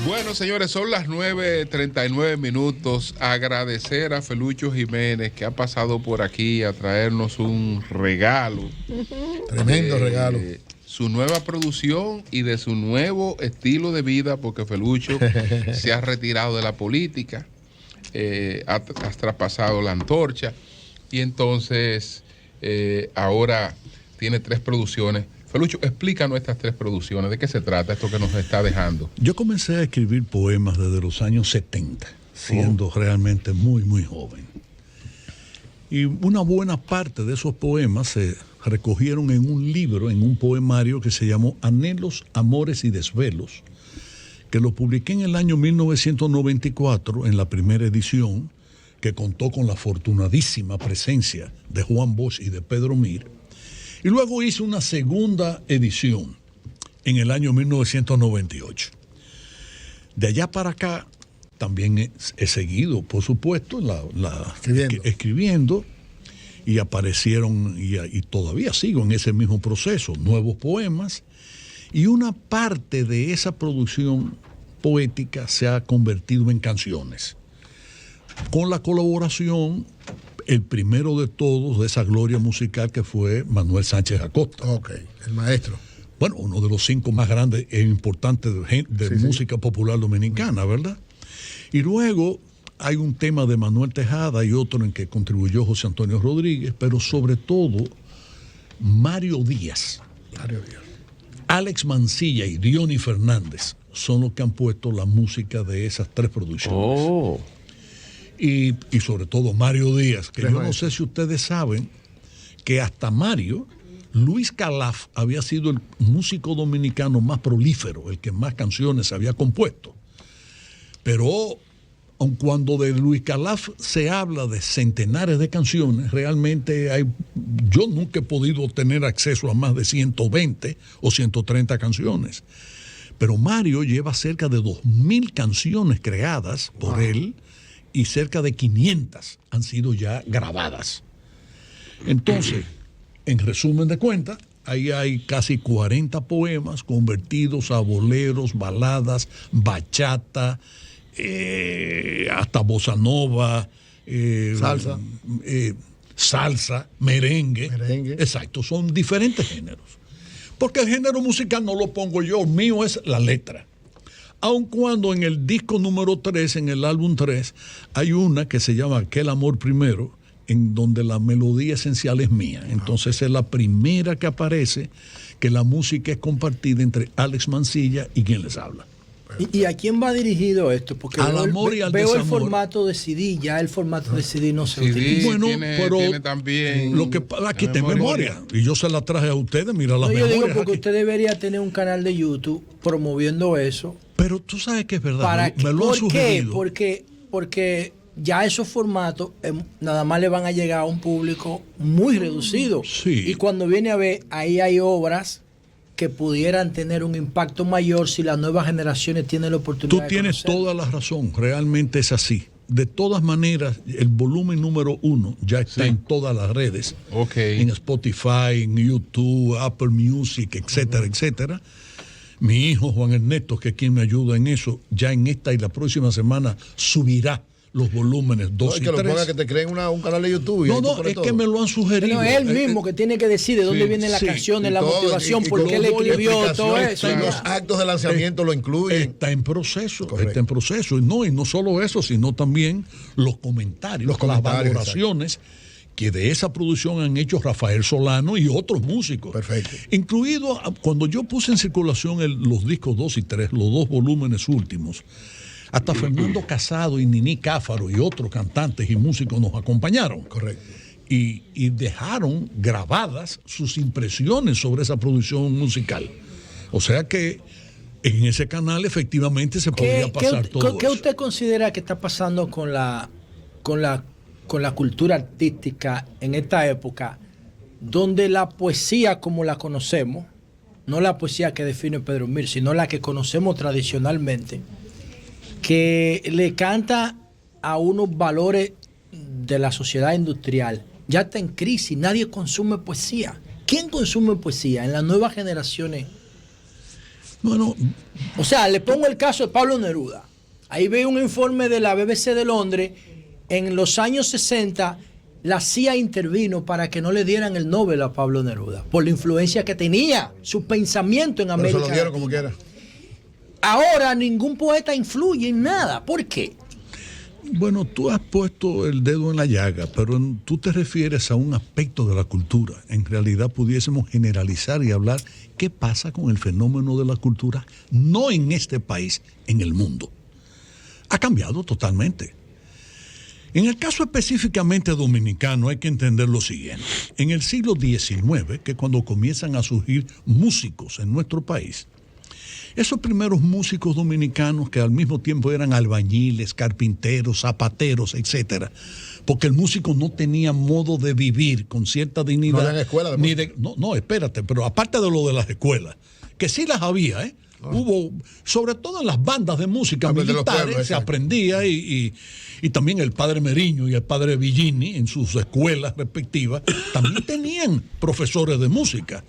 Bueno, señores, son las 9:39. Agradecer a Felucho Jiménez, que ha pasado por aquí a traernos un regalo. Tremendo regalo. Su nueva producción y de su nuevo estilo de vida, porque Felucho se ha retirado de la política, ha traspasado la antorcha y entonces ahora tiene 3 producciones. Felucho, explícanos estas 3 producciones, ¿de qué se trata esto que nos está dejando? Yo comencé a escribir poemas desde los años 70, siendo realmente muy, muy joven. Y una buena parte de esos poemas se recogieron en un libro, en un poemario que se llamó Anhelos, Amores y Desvelos, que lo publiqué en el año 1994, en la primera edición, que contó con la afortunadísima presencia de Juan Bosch y de Pedro Mir. Y luego hice una segunda edición en el año 1998. De allá para acá también he seguido, por supuesto, escribiendo y aparecieron, y todavía sigo en ese mismo proceso, nuevos poemas. Y una parte de esa producción poética se ha convertido en canciones, con la colaboración, el primero de todos, de esa gloria musical que fue Manuel Sánchez Acosta. Ok, el maestro. Bueno, uno de los 5 más grandes e importantes de música popular dominicana, ¿verdad? Y luego hay un tema de Manuel Tejada y otro en que contribuyó José Antonio Rodríguez, pero sobre todo Mario Díaz. Alex Mancilla y Diony Fernández son los que han puesto la música de esas 3 producciones. Y sobre todo Mario Díaz, que yo no sé si ustedes saben que hasta Mario, Luis Calaf había sido el músico dominicano más prolífero, el que más canciones había compuesto. Pero aun cuando de Luis Calaf se habla de centenares de canciones, realmente yo nunca he podido tener acceso a más de 120 o 130 canciones. Pero Mario lleva cerca de 2.000 canciones creadas por él, y cerca de 500 han sido ya grabadas. Entonces, en resumen de cuentas, ahí hay casi 40 poemas convertidos a boleros, baladas, bachata, hasta bossa nova, salsa, merengue. Exacto, son diferentes géneros. Porque el género musical no lo pongo yo, mío es la letra. Aun cuando en el disco número 3, en el álbum 3, hay una que se llama Aquel Amor Primero, en donde la melodía esencial es mía. Entonces es la primera que aparece que la música es compartida entre Alex Mancilla y quien les habla. ¿Y a quién va dirigido esto? Porque al amor y al veo desamor. El formato de CD, ya el formato de CD no se utiliza. Bueno, pero tiene también lo que aquí está en memoria. Y yo se la traje a ustedes, mira las memorias. Yo digo porque aquí. usted debería tener un canal de YouTube promoviendo eso. Pero tú sabes que es verdad, me lo han sugerido. Porque ya esos formatos nada más le van a llegar a un público muy reducido. Sí. Y cuando viene a ver, ahí hay obras que pudieran tener un impacto mayor si las nuevas generaciones tienen la oportunidad. Tú tienes toda la razón, realmente es así. De todas maneras, el volumen número 1 ya está en todas las redes. En Spotify, en YouTube, Apple Music, etcétera, etcétera. Mi hijo Juan Ernesto, que es quien me ayuda en eso, ya en esta y la próxima semana subirá los volúmenes 2 y 3. Que lo ponga, que te creen un canal de YouTube. No, es que me lo han sugerido. Pero es él mismo que tiene que decir de dónde viene la canción, la motivación, por qué él escribió todo eso. En los actos de lanzamiento lo incluyen. Está en proceso, está en proceso. Y no solo eso, sino también los comentarios, las valoraciones que de esa producción han hecho Rafael Solano y otros músicos. Perfecto. Incluido cuando yo puse en circulación los discos 2 y 3, los 2 volúmenes últimos, hasta Fernando Casado y Nini Cáfaro y otros cantantes y músicos nos acompañaron. Correcto. Y dejaron grabadas sus impresiones sobre esa producción musical. O sea que en ese canal efectivamente se podría pasar todo ¿Qué eso. usted considera que está pasando con la cultura artística en esta época, donde la poesía como la conocemos, no la poesía que define Pedro Mir, sino la que conocemos tradicionalmente, que le canta a unos valores de la sociedad industrial, ya está en crisis, nadie consume poesía? ¿Quién consume poesía en las nuevas generaciones? Bueno, O sea, le pongo el caso de Pablo Neruda. Ahí veo un informe de la BBC de Londres. En los años 60, la CIA intervino para que no le dieran el Nobel a Pablo Neruda, por la influencia que tenía, su pensamiento en Pero América se lo dieron como Latina. quiera. Ahora ningún poeta influye en nada. ¿Por qué? bueno, tú has puesto el dedo en la llaga, pero tú te refieres a un aspecto de la cultura. En realidad pudiésemos generalizar y hablar qué pasa con el fenómeno de la cultura, no en este país, en el mundo. Ha cambiado totalmente. En el caso específicamente dominicano hay que entender lo siguiente. En el siglo XIX, que cuando comienzan a surgir músicos en nuestro país, esos primeros músicos dominicanos que al mismo tiempo eran albañiles, carpinteros, zapateros, etcétera, porque el músico no tenía modo de vivir con cierta dignidad. No había escuela de música. No, espérate, pero aparte de lo de las escuelas, que sí las había, ¿eh? Hubo, sobre todo en las bandas de música De los militares, pueblos, se exacto. aprendía y también el padre Meriño y el padre Villini en sus escuelas respectivas también tenían profesores de música.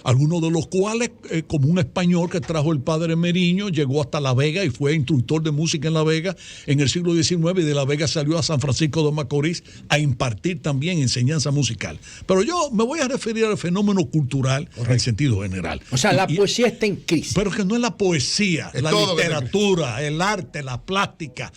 Algunos de los cuales, como un español que trajo el padre Meriño, llegó hasta La Vega y fue instructor de música en La Vega en el siglo XIX, y de La Vega salió a San Francisco de Macorís a impartir también enseñanza musical. Pero yo me voy a referir al fenómeno cultural en sentido general. O sea, la poesía está en crisis. Pero que no es la poesía, Es la todo que literatura, el arte, la plástica.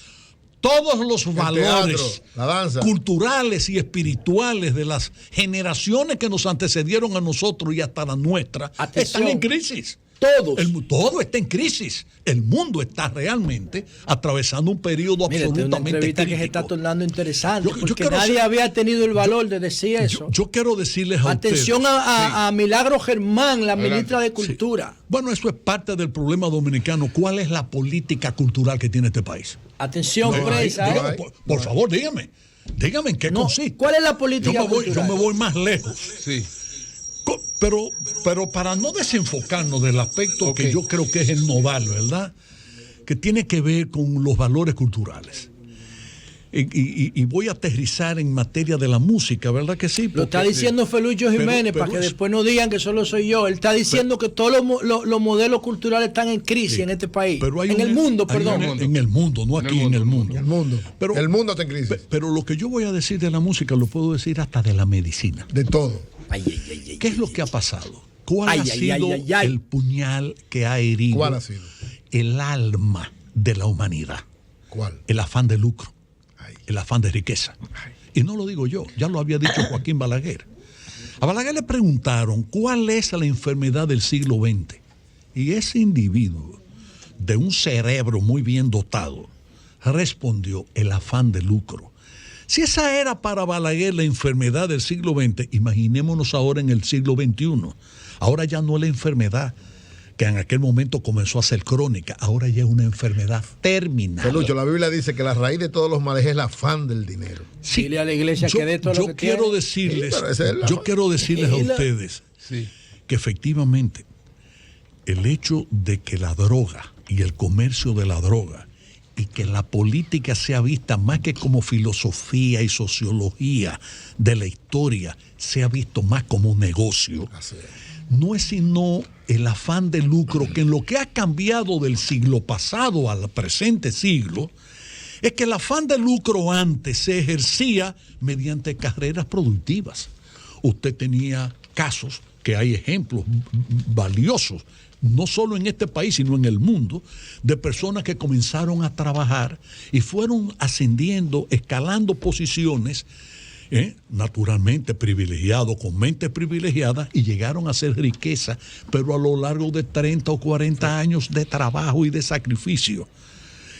Todos los valores teatro, la danza. culturales y espirituales de las generaciones que nos antecedieron a nosotros y hasta la nuestra Atención. están en crisis. Todos. Todo está en crisis. El mundo está realmente atravesando un periodo Mire, esta es una absolutamente entrevista que se crítico. está tornando interesante, Yo porque quiero nadie ser- había tenido el valor de decir eso. Yo quiero decirles a Atención ustedes. a Milagro Germán, la Adelante. ministra de Sí. Cultura. Bueno, eso es parte del problema dominicano. ¿Cuál es la política cultural que tiene este país? Atención, No hay, prensa. no ¿eh? hay. Por favor, dígame. Dígame en qué No, consiste. ¿cuál es la política Yo cultural? me voy más lejos. Sí. Pero para no desenfocarnos del aspecto Ok. que yo creo que es el nodal, ¿verdad? Que tiene que ver con los valores culturales. Y voy a aterrizar en materia de la música, ¿verdad que sí? Lo está Porque- diciendo Felucho Jiménez, pero para que es- después no digan que solo soy yo. Él está diciendo que todos los modelos culturales están en crisis en este país. Pero hay en el mundo, hay perdón. en el mundo, no En aquí, el en el mundo. mundo. El mundo. Pero- el mundo está en crisis. Pero lo que yo voy a decir de la música lo puedo decir hasta de la medicina. De todo. Ay, ay, ay, ay, ¿Qué es lo que ha pasado? ¿Cuál Ay, ha ay, sido ay, ay, ay. el puñal que ha herido ¿Cuál ha sido? el alma de la humanidad? ¿Cuál? El afán de lucro, Ay. el afán de riqueza. Y no lo digo yo, ya lo había dicho Joaquín Balaguer. A Balaguer le preguntaron cuál es la enfermedad del siglo XX. Y ese individuo, de un cerebro muy bien dotado, respondió: el afán de lucro. Si esa era para Balaguer la enfermedad del siglo XX, imaginémonos ahora en el siglo XXI. Ahora ya no es la enfermedad que en aquel momento comenzó a ser crónica, ahora ya es una enfermedad terminal. Felucho, la Biblia dice que la raíz de todos los males es el afán del dinero. Sí, Dile a la iglesia que dé todo lo que quiero tiene. decirles, Sí, pero esa es la- yo quiero decirles a Y la- ustedes Sí. que efectivamente el hecho de que la droga y el comercio de la droga y que la política sea vista más que como filosofía y sociología de la historia, sea visto más como un negocio, Así es. no es sino el afán de lucro, que en lo que ha cambiado del siglo pasado al presente siglo, es que el afán de lucro antes se ejercía mediante carreras productivas. Usted tenía casos, que hay ejemplos valiosos, no solo en este país, sino en el mundo, de personas que comenzaron a trabajar y fueron ascendiendo, escalando posiciones, naturalmente privilegiados, con mentes privilegiadas, y llegaron a hacer riqueza, pero a lo largo de 30 o 40 años de trabajo y de sacrificio.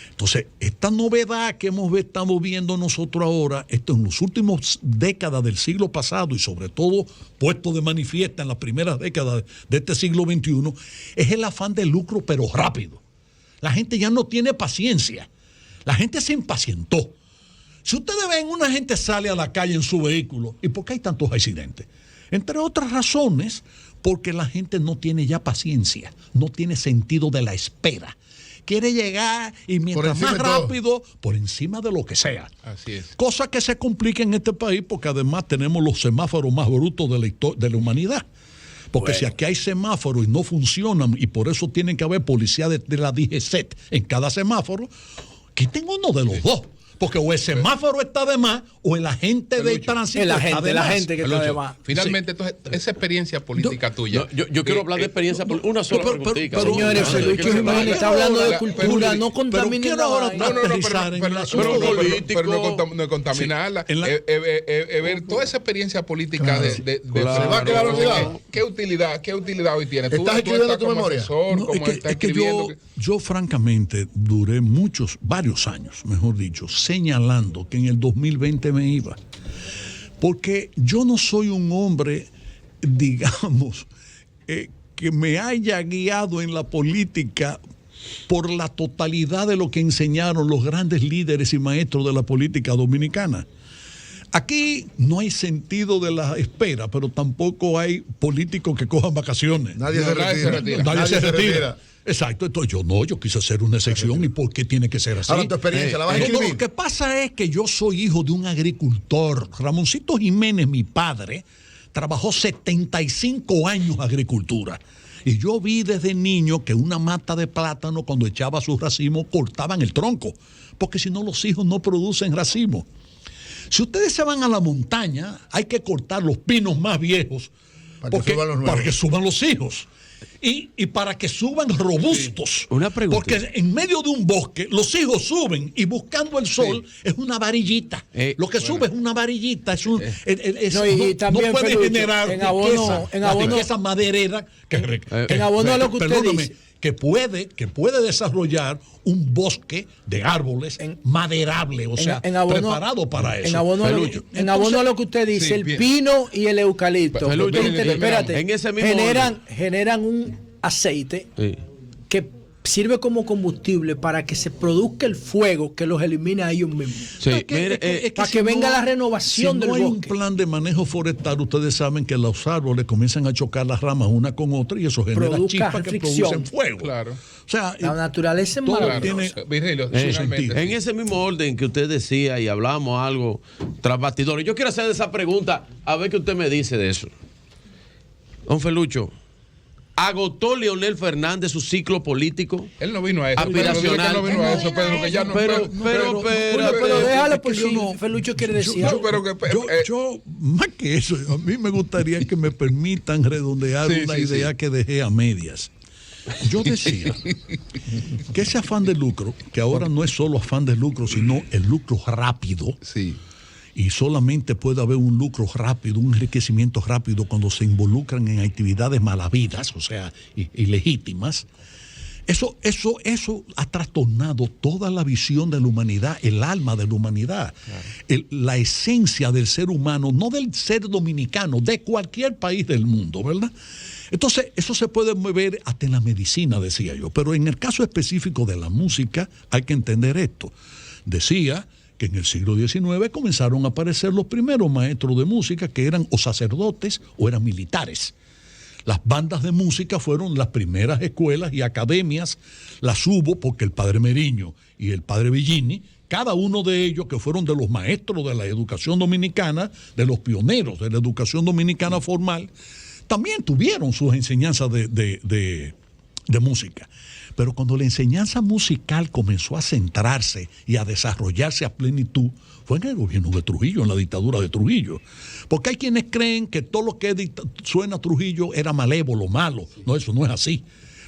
Entonces, esta novedad que estamos viendo nosotros ahora, esto en las últimas décadas del siglo pasado y sobre todo puesto de manifiesta en las primeras décadas de este siglo XXI, es el afán de lucro, pero rápido. La gente ya no tiene paciencia. La gente se impacientó. Si ustedes ven, una gente sale a la calle en su vehículo, ¿y por qué hay tantos accidentes? Entre otras razones, porque la gente no tiene ya paciencia, no tiene sentido de la espera. Quiere llegar y mientras encima más de todo. rápido, por encima de lo que sea. Así es. Cosa que se complica en este país porque además tenemos los semáforos más brutos de la humanidad. Porque si aquí hay semáforos y no funcionan, y por eso tienen que haber policía de la DGCET en cada semáforo, quiten uno de los dos. Porque o el semáforo está de más o el agente de tránsito está de más. La gente que está de más. Finalmente, entonces, esa experiencia política tuya. Yo quiero hablar de experiencia política. Una sola preguntita. Señores, Felucho Jiménez está hablando de cultura, no contaminen la vaina. Pero no contaminarla. Ver toda esa experiencia política se va a quedar olvidado. ¿Qué utilidad hoy tiene? ¿Estás escribiendo tu memoria? Es que yo francamente duré varios años, mejor dicho, señalando que en el 2020 me iba. Porque yo no soy un hombre, digamos, que me haya guiado en la política por la totalidad de lo que enseñaron los grandes líderes y maestros de la política dominicana. Aquí no hay sentido de la espera, pero tampoco hay políticos que cojan vacaciones. Nadie se retira. Exacto, entonces yo quise hacer una excepción. ¿Y por qué tiene que ser así? Ahora tu experiencia la vas a escribir. Lo que pasa es que yo soy hijo de un agricultor. Ramoncito Jiménez, mi padre, trabajó 75 años agricultura. Y yo vi desde niño que una mata de plátano, cuando echaba sus racimos, cortaban el tronco. Porque si no, los hijos no producen racimos. Si ustedes se van a la montaña, hay que cortar los pinos más viejos para que suban los hijos. Y para que suban robustos. Una pregunta. Porque en medio de un bosque los hijos suben y buscando el sol es una varillita. Lo que sube es una varillita. No puede generar riqueza maderera. En abono a lo que usted dice. Que puede desarrollar un bosque de árboles maderable, o sea, preparado para eso. En abono a lo que usted dice, el pino y el eucalipto, espérate, generan un aceite que sirve como combustible para que se produzca el fuego que los elimina a ellos mismos. Para que venga la renovación del bosque. Si no hay un plan de manejo forestal, ustedes saben que los árboles comienzan a chocar las ramas una con otra y eso genera chispas que producen fuego. Claro. O sea, la naturaleza es maravillosa. En ese mismo orden que usted decía y hablamos algo tras bastidores, yo quiero hacer esa pregunta a ver qué usted me dice de eso. Don Felucho, ¿agotó Leonel Fernández su ciclo político? Él no vino a eso. Aspiracional. Él no vino a eso, Pedro, que ya no. Pero déjalo porque Felucho quiere decir. Yo, más que eso, a mí me gustaría que me permitan redondear una idea que dejé a medias. Yo decía que ese afán de lucro, que ahora no es solo afán de lucro, sino el lucro rápido. Sí. Y solamente puede haber un lucro rápido, un enriquecimiento rápido cuando se involucran en actividades malavidas, o sea, ilegítimas. Eso ha trastornado toda la visión de la humanidad, el alma de la humanidad, la esencia del ser humano, no del ser dominicano, de cualquier país del mundo, ¿verdad? Entonces, eso se puede ver hasta en la medicina, decía yo, pero en el caso específico de la música hay que entender esto. Decía que en el siglo XIX comenzaron a aparecer los primeros maestros de música que eran o sacerdotes o eran militares. Las bandas de música fueron las primeras escuelas y academias, las hubo porque el padre Meriño y el padre Villini, cada uno de ellos que fueron de los maestros de la educación dominicana, de los pioneros de la educación dominicana formal, también tuvieron sus enseñanzas de música. Pero cuando la enseñanza musical comenzó a centrarse y a desarrollarse a plenitud, fue en el gobierno de Trujillo, en la dictadura de Trujillo. Porque hay quienes creen que todo lo que suena a Trujillo era malévolo, malo. No, eso no es así.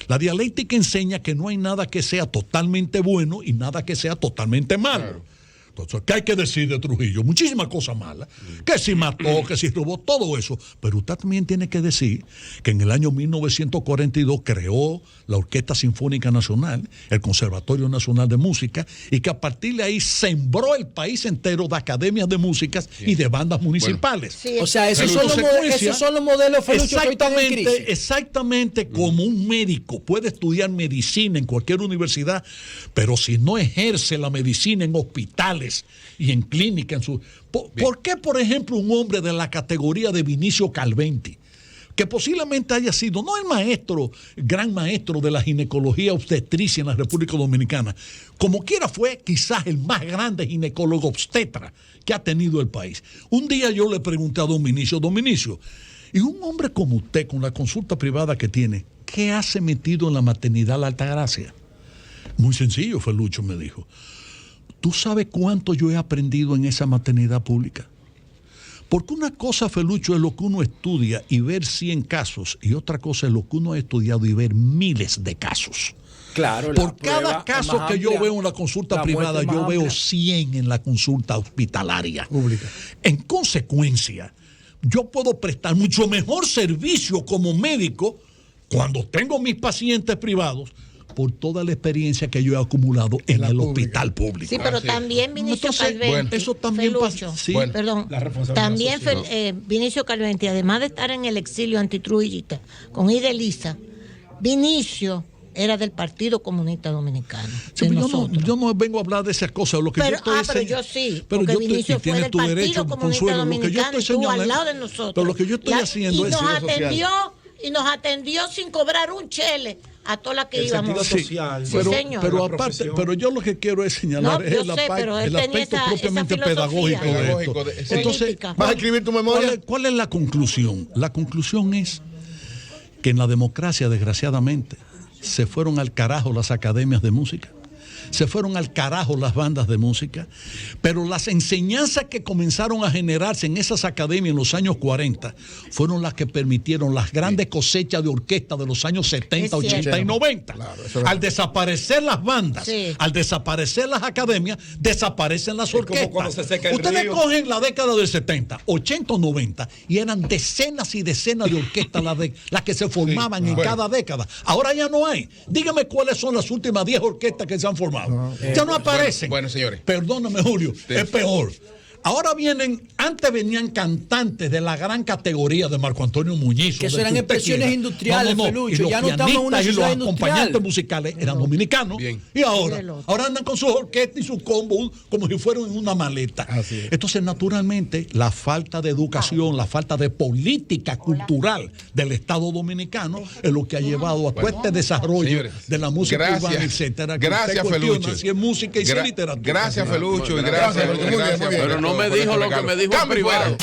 La dialéctica enseña que no hay nada que sea totalmente bueno y nada que sea totalmente malo. Claro. Entonces, ¿qué hay que decir de Trujillo? Muchísimas cosas malas. Que si mató, que si robó, todo eso. Pero usted también tiene que decir que en el año 1942 creó la Orquesta Sinfónica Nacional, el Conservatorio Nacional de Música, y que a partir de ahí sembró el país entero de academias de músicas y de bandas municipales. Bueno. Sí, o sea, esos son los modelos Felucho que están en crisis. Exactamente como un médico puede estudiar medicina en cualquier universidad, pero si no ejerce la medicina en hospitales y en clínica. ¿Por qué, por ejemplo, un hombre de la categoría de Vinicio Calventi, que posiblemente haya sido, no el maestro, gran maestro de la ginecología obstetricia en la República Dominicana, como quiera fue quizás el más grande ginecólogo obstetra que ha tenido el país? Un día yo le pregunté a don Vinicio, Y un hombre como usted, con la consulta privada que tiene, ¿qué hace metido en la maternidad La Altagracia? Muy sencillo, Felucho me dijo. ¿Tú sabes cuánto yo he aprendido en esa maternidad pública? Porque una cosa, Felucho, es lo que uno estudia y ver 100 casos, y otra cosa es lo que uno ha estudiado y ver miles de casos. Claro, por cada caso que yo veo en la consulta privada, yo veo 100 en la consulta hospitalaria pública. En consecuencia, yo puedo prestar mucho mejor servicio como médico cuando tengo mis pacientes privados por toda la experiencia que yo he acumulado en el hospital público. Sí, pero también Vinicio Calventi, bueno, eso también Felucho, sí. Bueno, perdón, también Vinicio Calventi, además de estar en el exilio antitrujillista con Ida Elisa, Vinicio era del Partido Comunista Dominicano. Sí, yo no vengo a hablar de esas cosas. Lo que pero, yo estoy pero yo sí, pero porque yo Vinicio fue del Partido Comunista Dominicano y estuvo al lado de nosotros. Pero lo que yo estoy haciendo y es... nos atendió sin cobrar un chele a todas las que íbamos. Social. Sí, señor. Pero aparte, pero yo lo que quiero es señalar el aspecto propiamente pedagógico de esto. Entonces, ¿vas a escribir tu memoria? ¿Cuál es la conclusión? La conclusión es que en la democracia, desgraciadamente, se fueron al carajo las academias de música, se fueron al carajo las bandas de música, pero las enseñanzas que comenzaron a generarse en esas academias en los años 40 fueron las que permitieron las grandes cosechas de orquesta de los años 70, 80 y 90. Claro, al desaparecer las bandas, al desaparecer las academias, desaparecen las orquestas. Ustedes cogen la década del 70, 80 o 90 y eran decenas y decenas de orquestas las que se formaban en cada década. Ahora ya no hay. Dígame cuáles son las últimas 10 orquestas que se han formado. Ya no aparecen. Bueno, señores. Perdóname, Julio, es peor. Ahora antes venían cantantes de la gran categoría de Marco Antonio Muñiz. Que eso eran expresiones industriales, Felucho. Ya no estamos en una ciudad industrial. Y los acompañantes musicales eran dominicanos. Bien. Y ahora andan con sus orquestas y sus combos como si fueran en una maleta. Entonces, naturalmente, la falta de educación, la falta de política cultural del Estado dominicano es lo que ha llevado a todo este desarrollo de la música urbana, etcétera. Gracias, Felucho. Si es música y si es literatura. Gracias, Felucho. Y gracias. Pero no me dijo lo que me dijo en privado.